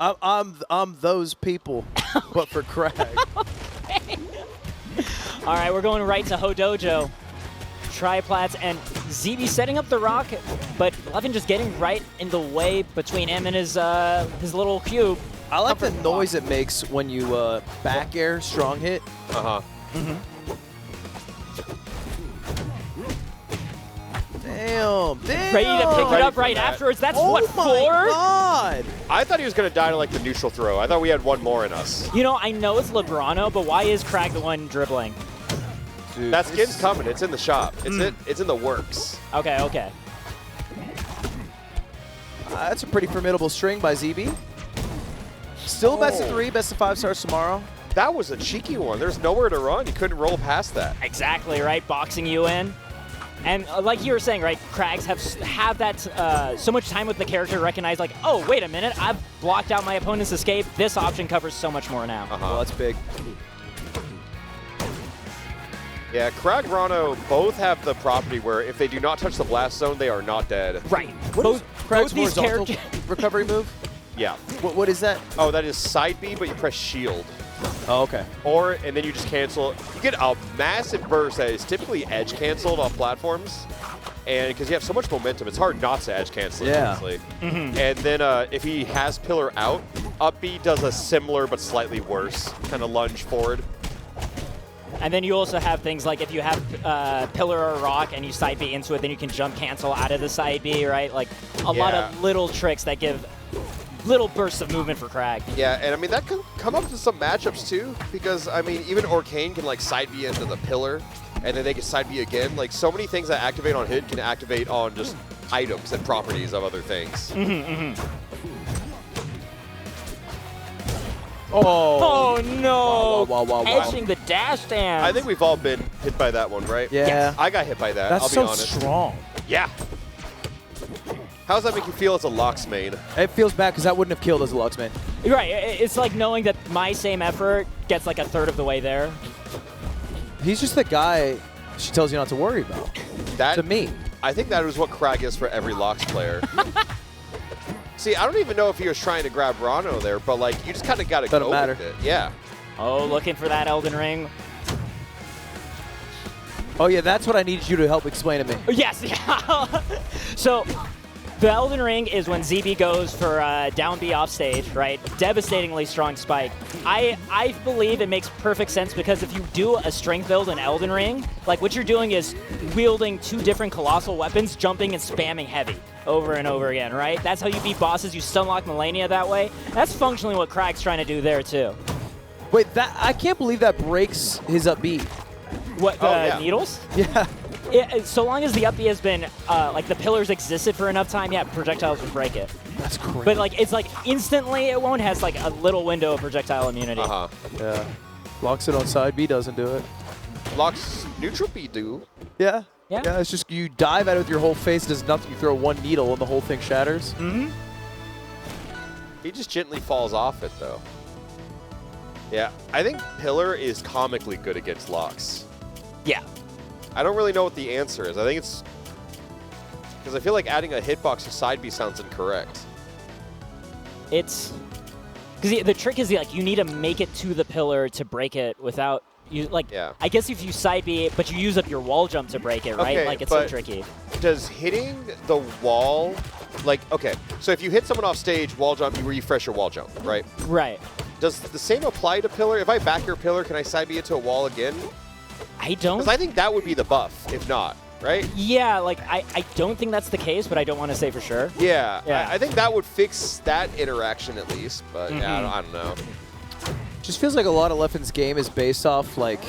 I'm those people, but for Kragg. Okay. All right, we're going right to Hodojo. Triplats and ZeeBee setting up the rock, but Leffen just getting right in the way between him and his little cube. I like the noise it makes when you back air strong hit. Uh-huh. Damn. Ready to pick it up right afterwards. That's what, 4? God. I thought he was going to die to like the neutral throw. I thought we had one more in us. You know, I know it's Ranno, but why is Kragg the one dribbling? Dude, that skin's coming. It's in the shop. It's in the works. Okay, okay. That's a pretty formidable string by ZeeBee. Still best of 3, best of 5 stars tomorrow. That was a cheeky one. There's nowhere to run. You couldn't roll past that. Exactly, right? Boxing you in. And like you were saying, right, Kraggs have that so much time with the character to recognize, like, oh, wait a minute, I've blocked out my opponent's escape. This option covers so much more now. Well, that's big. Yeah, Kragg, Ranno both have the property where if they do not touch the blast zone, they are not dead. Right. Both Kragg's these horizontal characters. recovery move? Yeah. What is that? Oh, that is side B, but you press shield. Oh, okay. And then you just cancel. You get a massive burst that is typically edge canceled off platforms. And because you have so much momentum, it's hard not to edge cancel it, honestly. And then if he has pillar out, up B does a similar but slightly worse kind of lunge forward. And then you also have things like if you have pillar or rock and you side B into it, then you can jump cancel out of the side B, right? Like a lot of little tricks that give little bursts of movement for Kragg. Yeah, and I mean, that can come up to some matchups too, because I mean, even Orcane can like side B into the pillar, and then they can side B again. Like so many things that activate on hit can activate on just items and properties of other things. Oh no! Wow. Edging the dash dance. I think we've all been hit by that one, right? Yeah. Yes. I got hit by that, That's I'll be so honest. strong. Yeah. How does that make you feel as a LACS main? It feels bad because that wouldn't have killed as a Lux man. Right. It's like knowing that my same effort gets like a third of the way there. He's just the guy she tells you not to worry about. That, to me. I think that is what Kragg is for every LACS player. See, I don't even know if he was trying to grab Ranno there, but like you just kind of got to go with it. Yeah. Oh, looking for that Elden Ring. Oh yeah, that's what I needed you to help explain to me. Yes, yeah. So the Elden Ring is when ZeeBee goes for down B off stage, right? Devastatingly strong spike. I believe it makes perfect sense because if you do a strength build in Elden Ring, like what you're doing is wielding 2 different colossal weapons, jumping and spamming heavy over and over again, right? That's how you beat bosses. You stunlock Millennia that way. That's functionally what Kragg's trying to do there too. Wait, I can't believe that breaks his up B. What, the needles? Yeah. So long as the up B has been, like the pillars existed for enough time, yeah, projectiles would break it. That's crazy. But like, it's like instantly it won't, has like a little window of projectile immunity. Yeah. Locks it on side B, doesn't do it. LACS neutral B do. Yeah. Yeah. Yeah, it's just you dive at it with your whole face, does nothing. You throw 1 needle and the whole thing shatters. He just gently falls off it though. Yeah, I think pillar is comically good against LACS. Yeah. I don't really know what the answer is. I think it's because I feel like adding a hitbox to side B sounds incorrect. It's because the trick is like you need to make it to the pillar to break it without you like. Yeah. I guess if you side B, but you use up your wall jump to break it, right? Okay, Like it's so but tricky. Does hitting the wall, like, okay, so if you hit someone off stage, wall jump, you refresh your wall jump, right? Right. Does the same apply to pillar? If I back your pillar, can I side B into a wall again? I don't. Because I think that would be the buff, if not, right? Yeah, like I don't think that's the case, but I don't want to say for sure. Yeah, Yeah. I think that would fix that interaction at least, but yeah, I don't know. Just feels like a lot of Leffen's game is based off like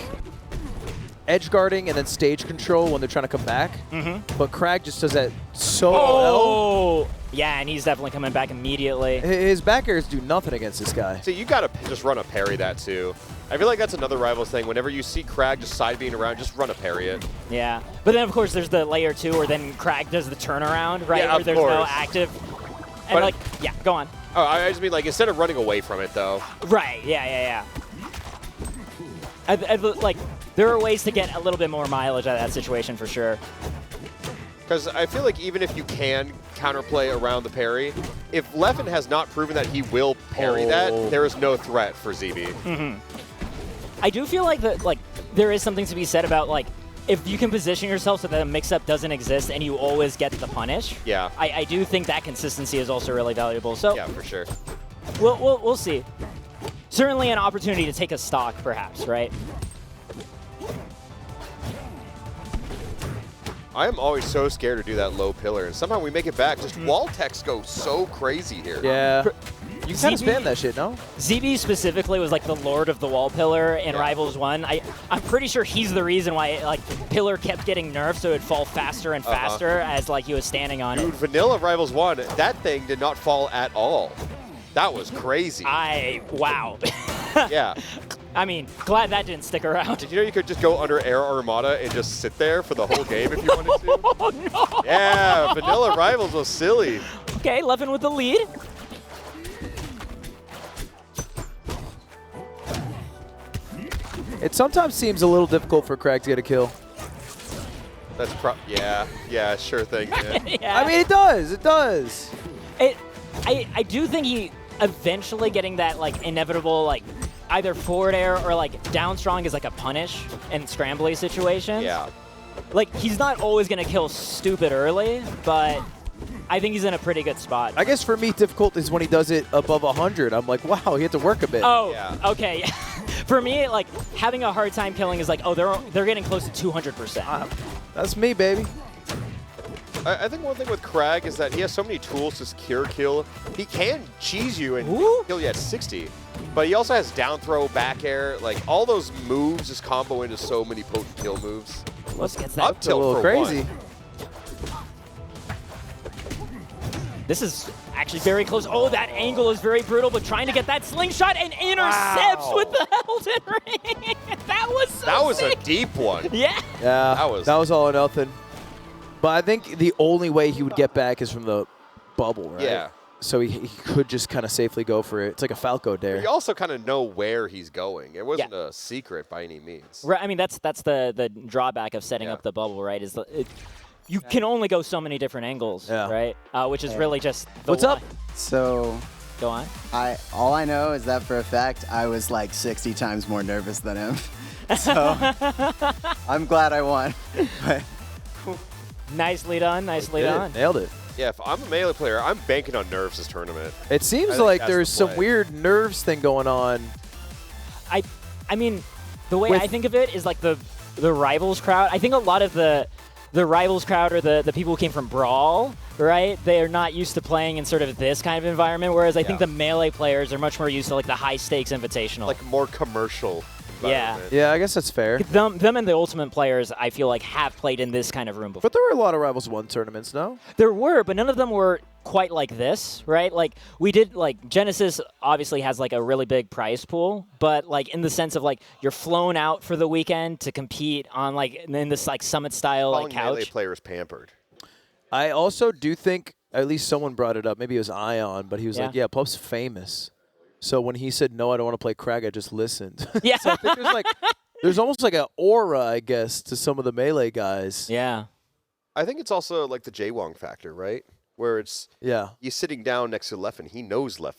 edge guarding and then stage control when they're trying to come back. But Kragg just does that so well. Oh, yeah, and he's definitely coming back immediately. His back airs do nothing against this guy. So you got to just run a parry that too. I feel like that's another Rivals thing. Whenever you see Kragg just side being around, just run a parry it. Yeah, but then of course there's the layer 2 where then Kragg does the turnaround, right? Yeah, where of there's no course. active. And But- like, yeah, go on. Oh, I just mean like instead of running away from it though. Right, yeah. Like, there are ways to get a little bit more mileage out of that situation for sure. Because I feel like even if you can counterplay around the parry, if Leffen has not proven that he will parry that, there is no threat for ZeeBee. I do feel like there is something to be said about like if you can position yourself so that a mix-up doesn't exist and you always get the punish. Yeah. I do think that consistency is also really valuable. So yeah, for sure. We'll see. Certainly an opportunity to take a stock, perhaps, right? I am always so scared to do that low pillar, and somehow we make it back. Just wall techs go so crazy here. Yeah. You can kind of spam that shit, no? ZeeBee specifically was like the lord of the wall pillar in Rivals 1. I'm pretty sure he's the reason why like pillar kept getting nerfed so it'd fall faster and faster as like he was standing on Dude, it. vanilla Rivals 1, that thing did not fall at all. That was crazy. Wow. Yeah. I mean, glad that didn't stick around. Did you know you could just go under Air Armada and just sit there for the whole game if you wanted to? Oh, no. Yeah, vanilla Rivals was silly. Okay, Leffen with the lead. It sometimes seems a little difficult for Kragg to get a kill. That's yeah, sure thing. Yeah. Yeah. I mean, it does. I do think he eventually getting that like inevitable like either forward air or like down strong is like a punish in scrambly situations. Yeah. Like he's not always gonna kill stupid early, but I think he's in a pretty good spot. I guess for me, difficult is when he does it above 100. I'm like, wow, he had to work a bit. Oh, Yeah. okay. For me, like having a hard time killing is like, oh, they're getting close to 200%. That's me, baby. I think one thing with Kragg is that he has so many tools to secure kill. He can cheese you and kill you at 60, but he also has down throw, back air. Like all those moves just combo into so many potent kill moves. Let's get that. Up It's a little for crazy. one. This is actually very close. Oh, that angle is very brutal, but trying to get that slingshot and intercepts with the Elden Ring. That was so That was sick. a deep one. Yeah. Yeah, That was all or nothing. But I think the only way he would get back is from the bubble, right? Yeah. So he could just kind of safely go for it. It's like a Falco dare. You also kind of know where he's going. It wasn't a secret by any means. Right. I mean, that's the drawback of setting up the bubble, right? Is you can only go so many different angles, right? Which is really just the What's up? So Go on. all I know is that for a fact I was like 60 times more nervous than him. So I'm glad I won. But Nicely done. Nicely done. Nailed it. Yeah, if I'm a melee player, I'm banking on nerves this tournament. It seems think like that's there's the some play. weird nerves thing going on. I mean, the way I think of it is like the Rivals crowd. I think a lot of the Rivals crowd are the people who came from Brawl, right? They are not used to playing in sort of this kind of environment, whereas I think the Melee players are much more used to like the high-stakes invitational. Like more commercial environment. Yeah, I guess that's fair. Them and the Ultimate players, I feel like, have played in this kind of room before. But there were a lot of Rivals 1 tournaments, no? There were, but none of them were quite like this, right? Like, we did, like, Genesis obviously has, like, a really big prize pool, but, like, in the sense of, like, you're flown out for the weekend to compete on, like, in this, like, summit-style, like, Calling melee couch. players pampered. I also do think, at least someone brought it up, maybe it was Ion, but he was like, Yeah. yeah, Puff's famous. So when he said, no, I don't want to play Kragg, I just listened. Yeah. So I think there's almost like an aura, I guess, to some of the Melee guys. Yeah. I think it's also like the Jaywong factor, right? Where it's Yeah. you sitting down next to Leffen. He knows Leffen.